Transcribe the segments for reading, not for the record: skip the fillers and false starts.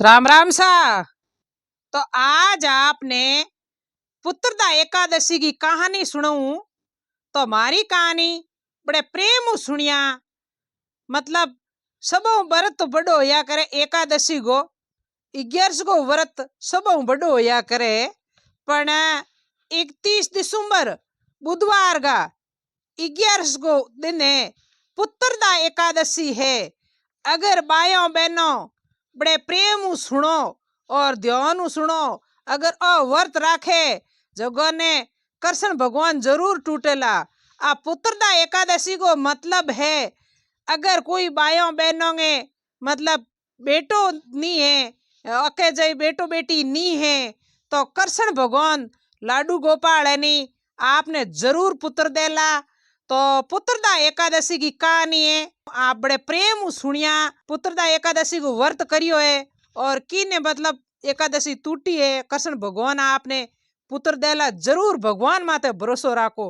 राम राम सा। तो आज आपने पुत्रदा एकादशी की कहानी सुनाऊं। तो हमारी कहानी बड़े प्रेम सुनिया। मतलब सबो व्रत तो बड़ो होया करे एकादशी को 11 को व्रत सबो बड़ो होया करे। पण 31 दिसंबर बुधवार का 11 को दिन है पुत्रदा एकादशी है। अगर बायों बहनों बड़े प्रेम सुनो और ध्यान सुनो, अगर वर्त राखे जगो ने कृष्ण भगवान जरूर टूटेला। आ पुत्रदा एकादशी को मतलब है अगर कोई बायों बहनों ने मतलब बेटो नहीं है अके जय बेटो बेटी नहीं है तो कृष्ण भगवान लाडू गोपाल है आपने जरूर पुत्र देला। तो पुत्रदा एकादशी की कहानी है आप बड़े प्रेम सुनिया। पुत्रदा एकादशी को व्रत करियो है और किने मतलब एकादशी टूटी है कृष्ण भगवान आपने पुत्र देला। जरूर भगवान माते भरोसो राखो।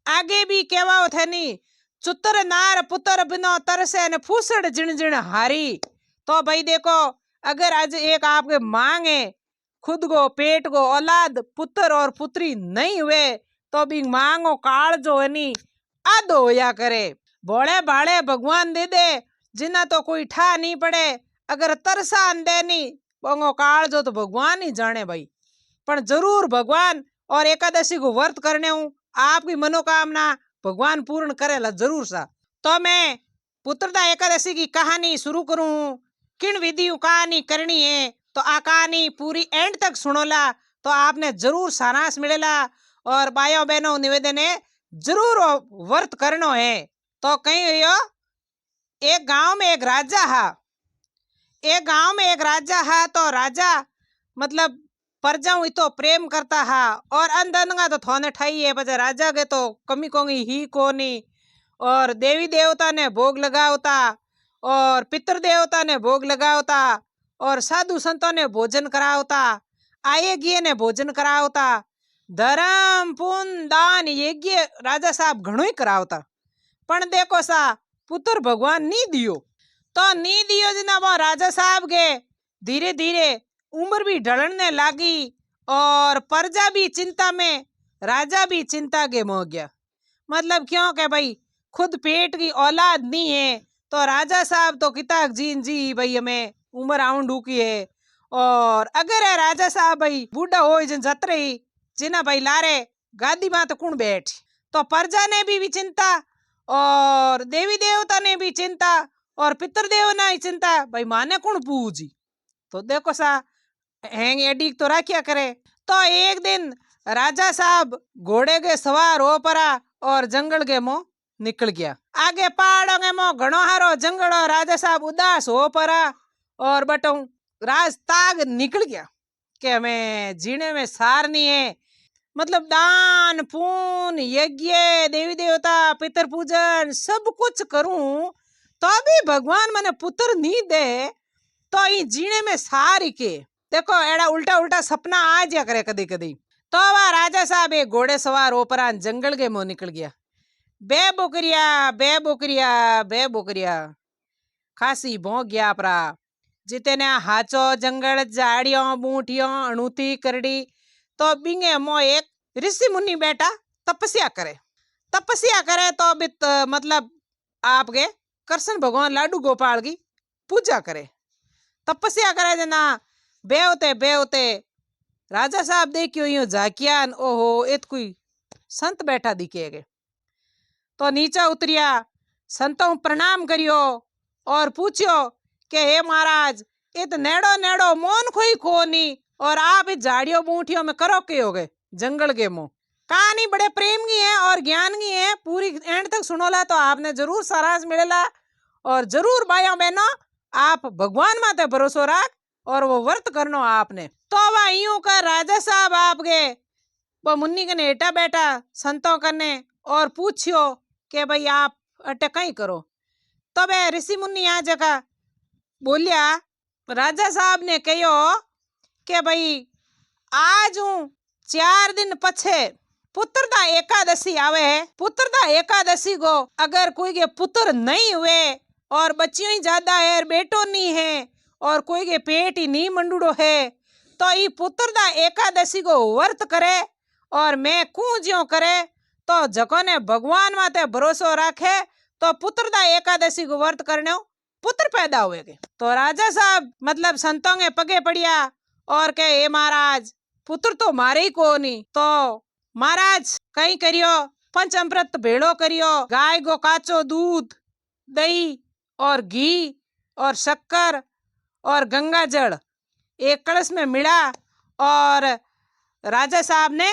आगे भी कहवा थे नी चुतर नार पुत्र बिनो तरसे ने फूसड़ जिण जिण हारी। तो भाई देखो अगर आज एक आपके मांग है खुद को पेट को औलाद पुत्र और पुत्री नहीं हुए तो भी मांगो काल जो है नी आदो होया करे। भोले भाले भगवान दे दे जिना तो कोई ठा नहीं पड़े। अगर तरसान दे नी बोंगो काल जो तो भगवान ही जाने भाई। पर जरूर भगवान और एकादशी को व्रत करने हूँ आपकी मनोकामना भगवान पूर्ण करेला जरूर सा। तो मैं पुत्रदा एकादशी की कहानी शुरू करूँ। किन विधि कहानी करनी है तो आ कहानी पूरी एंड तक सुनोला तो आपने जरूर सारांश मिलेला। और बायों बहनों निवेदन है जरूर व्रत करनो है। तो कहीं हो एक गांव में एक राजा हा। एक गांव में एक राजा हा तो राजा मतलब प्रजाओं तो प्रेम करता हा और अंधनगा तो थोने ठाई है बजे राजा के तो कमी कोंगी ही कोनी। और देवी देवता ने भोग लगावता और पितर देवता ने भोग लगावता और साधु संतों ने भोजन करावता आए गिए ने भोजन करावता धर्म पुण्य दान यज्ञ राजा साहब घणो ही करावता। पण देखो सा पुत्र भगवान नी दियो। तो नी दियो जना वो राजा साहब के धीरे धीरे उम्र भी ढलने लागी और प्रजा भी चिंता में राजा भी चिंता के हो गया। मतलब क्यों के भाई खुद पेट की औलाद नहीं है तो राजा साहब तो किताब जी भाई हमें उम्र आउंड की है। और अगर है राजा साहब भाई बूढ़ा हो जत रही जिना भाई लारे गादी मां तो कौन बैठ। तो प्रजा ने भी चिंता और देवी देवता ने भी चिंता और पितरदेव ने चिंता भाई माने कौन पूजी। तो देखो सा हैंग एडी तो राख्या करे। तो एक दिन राजा साहब घोड़े के सवार हो परा और जंगल के मुंह निकल गया। आगे पहाड़ों के मुंह घणो हारो जंगल राजा साहब उदास हो परा और बटू राज ताग निकल गया कि हमें जीने में सार नहीं है। मतलब दान पुण्य यज्ञ देवी देवता पितर पूजन सब कुछ करूं तो भी भगवान मने पुत्र नहीं दे तो ये जीने में सार के। देखो एड़ा उल्टा उल्टा सपना आ जा करे कदी कदी। तो वह राजा साहब एक घोड़े सवार उपरांत जंगल के मुंह निकल गया। बे बोकरिया बे बोकरिया बे बोकरिया खासी भोंग गया परा जितने हाचो जंगल झाड़ियों बूटियों अणुती करड़ी। तो बिंगे मो एक ऋषि मुनि बेटा तपस्या करे तो भी मतलब आपके कृष्ण भगवान लाडू गोपाल की पूजा करे तपस्या करे जना बेवते बेवते राजा साहब देखियो यूं झाकियान ओहो इत कोई संत बैठा दिखेगे। तो नीचा उतरिया संतों प्रणाम करियो और पूछियो के हे महाराज इत नेड़ो नेड़ो मोन कोई कोनी और आप इस झाड़ियों बूटियों में करो के हो गए जंगल के मुंह। कहानी बड़े प्रेम की है और ज्ञान की है पूरी एंड तक सुनोला तो आपने जरूर सारांश मिलेला। और जरूर भाइयों बहनों आप भगवान माते भरोसो राख और वो व्रत करनो आपने। तो वह यूं कर राजा साहब आपके वो मुन्नी कने हेटा बैठा संतों कने और पूछियो के भाई आप अटे कहीं करो। तो वे ऋषि मुन्नी यहाँ जगह बोलिया राजा साहब ने कहो के भाई आज हूँ 4 दिन पछे पुत्रदा एकादशी आवे है। पुत्रदा एकादशी को अगर कोई के पुत्र नहीं हुए और बच्चियों ही ज्यादा है बेटो नहीं है और कोई के पेट ही नहीं मंडूड़ो है तो ई पुत्रदा एकादशी को व्रत करे और मैं कू ज्यो करे तो जको ने भगवान माते भरोसो राखे तो पुत्रदा एकादशी को व्रत करने पुत्र पैदा हुए। तो राजा साहब मतलब संतों के पगे पड़िया और के ए महाराज पुत्र तो मारे ही को नहीं। तो महाराज कई करियो पंचामृत भेड़ो करियो, गाय को काचो दूध दही और घी और शक्कर और गंगा जल एक कलश में मिला और राजा साहब ने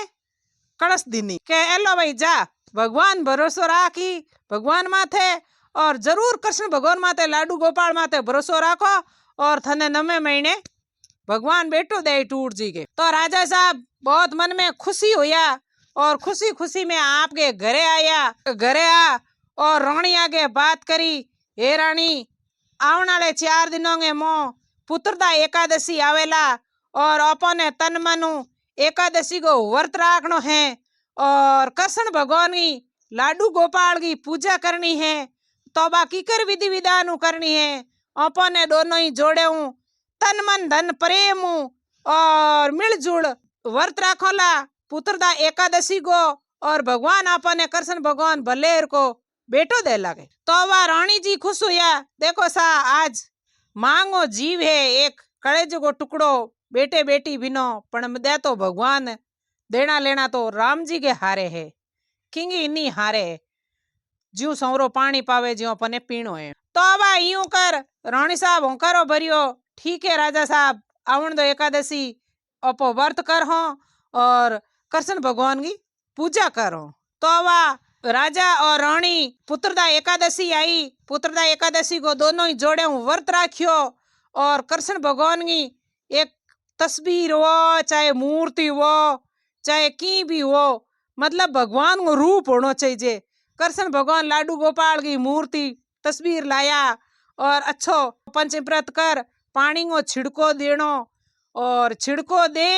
कलश दीनी के एलो भाई जा भगवान भरोसो राखी भगवान माथे और जरूर कृष्ण भगवान माथे लाडू गोपाल माथे भरोसो राखो और थने नवे महीने भगवान बेटो दे टूट जी के। तो राजा साहब बहुत मन में खुशी हुआ और खुशी खुशी में आपके घरे आया। घरे आ और रानी आगे बात करी, हे रानी आने वाले 4 दिनों में मो पुत्रदा एकादशी आवेला और अपने तन मनु एकादशी को व्रत राखनो है और कृष्ण भगवान की लाडू गोपाल की पूजा करनी है तो बाकी कर विधि विधान करनी है। अपने दोनों ही जोड़े हूँ तन मन धन प्रेम और मिलजुल व्रत राखोला पुत्रदा एकादशी को और भगवान अपने कृष्ण भगवान भलेर को बेटो दे लागे। तो वह रानी जी खुश हुआ, देखो सा आज मांगो जीव है एक कलेज को टुकड़ो बेटे बेटी बिनो पण दे तो भगवान देना लेना तो राम जी के हारे है किंगी इन्नी हारे है ज्यू सौरो पानी पावे ज्यो अपने पीणो है। तो अब यूं कर रानी साहब होकारो भरियो, ठीक है राजा साहब आवण दो एकादशी अपो व्रत कर हो और कृष्ण भगवान की पूजा करो। तो अब राजा और रानी पुत्रदा एकादशी आई, पुत्रदा एकादशी को दोनों ही जोड़े व्रत राखियो और कृष्ण भगवान की एक तस्वीर हो चाहे मूर्ति हो चाहे की भी हो मतलब भगवान को रूप होना चाहिए। कृष्ण भगवान लाडू गोपाल की मूर्ति तस्वीर लाया और अच्छो पंचव्रत कर पानी को छिड़को देनो और छिड़को दे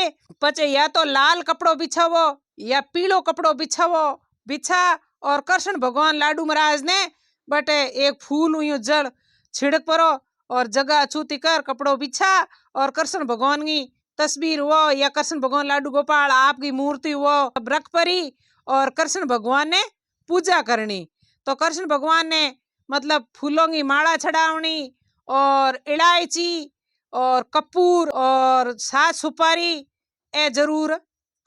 पचे या तो लाल कपड़ो बिछावो या पीलो कपड़ो बिछावो बिछा और कृष्ण भगवान लाडू महाराज ने बटे एक फूल यूं जड़ छिड़क परो और जगह अछूती कर कपड़ो बिछा और कृष्ण भगवान की तस्वीर वो या कृष्ण भगवान लाडू गोपाल आपकी मूर्ति वो रख परी और कृष्ण भगवान ने पूजा करनी। तो कृष्ण भगवान ने मतलब फूलों की माला चढ़ावनी और इलायची और कपूर और सात सुपारी ए जरूर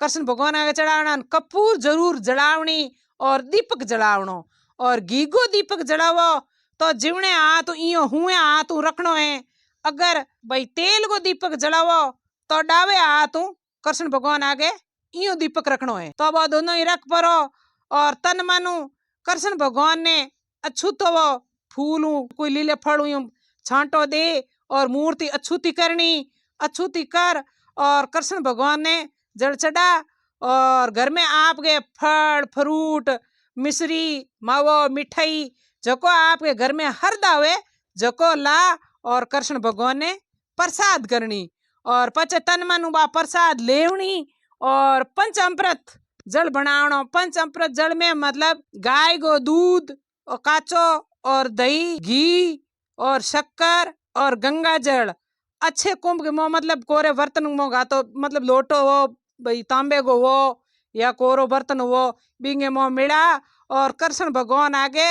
कृष्ण भगवान आगे चढ़ावना, कपूर जरूर जलावनी और दीपक जलावनो और घी को दीपक जलावो तो जीवने हाथ इयो हुए हाथ रखनो है। अगर भाई तेल को दीपक जलावो तो डावे हाथ कृष्ण भगवान आगे इयो दीपक रखनो है। तो अब दोनों ही रख परो और तन मानु कृष्ण भगवान ने अछूतो वो फूल कोई लीले फल छांटो दे और मूर्ति अछूती करनी, अछूती कर और कृष्ण भगवान ने जल चढ़ा और घर में आपके फल फ्रूट मिश्री मावो मिठाई जको आपके घर में हरदा हुए जको ला और कृष्ण भगवान ने प्रसाद करनी और पचे तन मन बा प्रसाद लेवनी और पंचामृत जल बनावनो। पंचामृत जल में मतलब गाय को दूध और काचो और दही घी और शक्कर और गंगा जल अच्छे कुंभ के मो मतलब कोरे बर्तन मो गा तो मतलब लोटो हो भाई तांबे को हो या कोरो बर्तन हो बिंगे मो मिला और कृष्ण भगवान आगे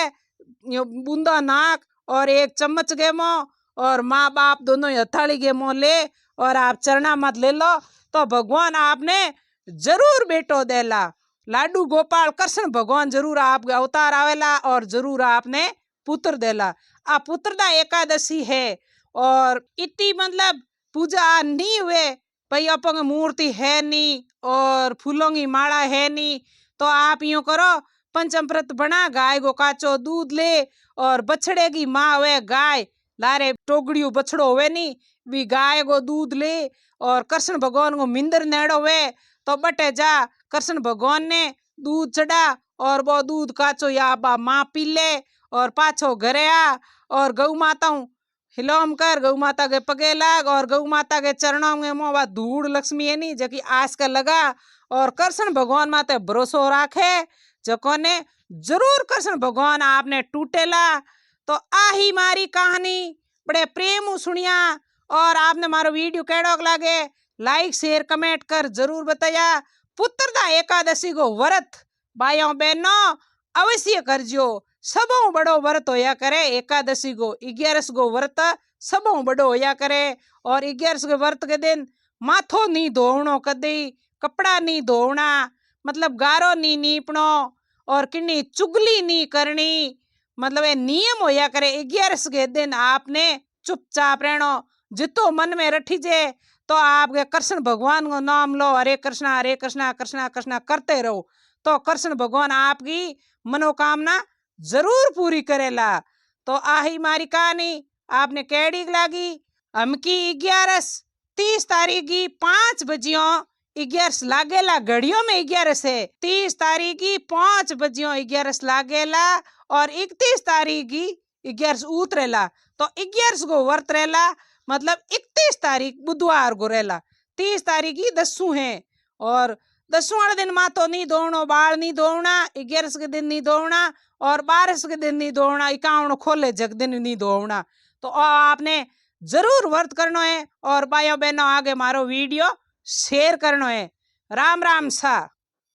बूंदा नाक और एक चम्मच गे मो और माँ बाप दोनों हथाली गे मो ले और आप चरना मत ले लो तो भगवान आपने जरूर बेटो देला। लाडू गोपाल कृष्ण भगवान जरूर आपके अवतार आवेला और जरूर आपने पुत्र देला। आ पुत्रदा एकादशी है और इतनी मतलब पूजा नहीं हुए भाई अपन मूर्ति है नहीं और फूलों की माला है नहीं तो आप यूं करो पंचामृत बना गाय को काचो दूध ले और बछड़े की माँ हुए गाय लारे टोगड़ियों बछड़ो हुए नहीं भी गाय को दूध ले और कृष्ण भगवान को मिंदर नेड़ो हुए तो बटे जा कृष्ण भगवान ने दूध चढ़ा और वो दूध काचो या बा माँ पी ले और पाछो घरे आ और गौ माता हिलोम कर गौ माता के पगे लाग और गौ माता के चरणों में मोह धूड़ लक्ष्मी है नहीं जकी आस का लगा और कृष्ण भगवान माते भरोसो राखे जको ने जरूर कृष्ण भगवान आपने टूटेला। तो आही मारी कहानी बड़े प्रेम सुनिया और आपने मारो वीडियो कैडो लागे लाइक शेयर कमेंट कर जरूर बताया। पुत्रदा एकादशी को व्रत भाइयों बहनों अवश्य करजो। सबों बड़ो व्रत होया करे एकादशी को 11 गो व्रत सबों बड़ो होया करे। और 11 के व्रत के दिन माथो नहीं धोवणो कदी, कपड़ा नहीं धोवना, मतलब गारो नहीं नीपणो और किन्नी चुगली नहीं करनी, मतलब ये नियम होया करे। 11 के दिन आपने चुपचाप रहनो। जितो मन में रठी जे तो आपके कृष्ण भगवान को नाम लो, हरे कृष्णा कृष्णा कृष्णा करते रहो, तो कृष्ण भगवान आपकी मनोकामना जरूर पूरी करेला। तो आही मारी कहानी आपने कैडी लागी। हमकी 30 तारीख की 5 बजियों 11 लागेला, घड़ियों में 11 है। 30 तारीख की 5 बजियों 11 लागेला और 31 तारीख की 11 उतरेला। तो 11 को व्रत रहेला, मतलब 31 तारीख बुधवार को रहेला। 30 तारीख की 10 है और 10 वाले दिन माथो नहीं धोवणो, बाल नहीं धोवना, 11 के दिन नहीं धोवना और 12 के दिन नहीं धोवना, 51 खोले जग दिन नहीं धोवना। तो आपने जरूर व्रत करनो है और भाइयों बहनों आगे मारो वीडियो शेयर करनो है। राम राम सा।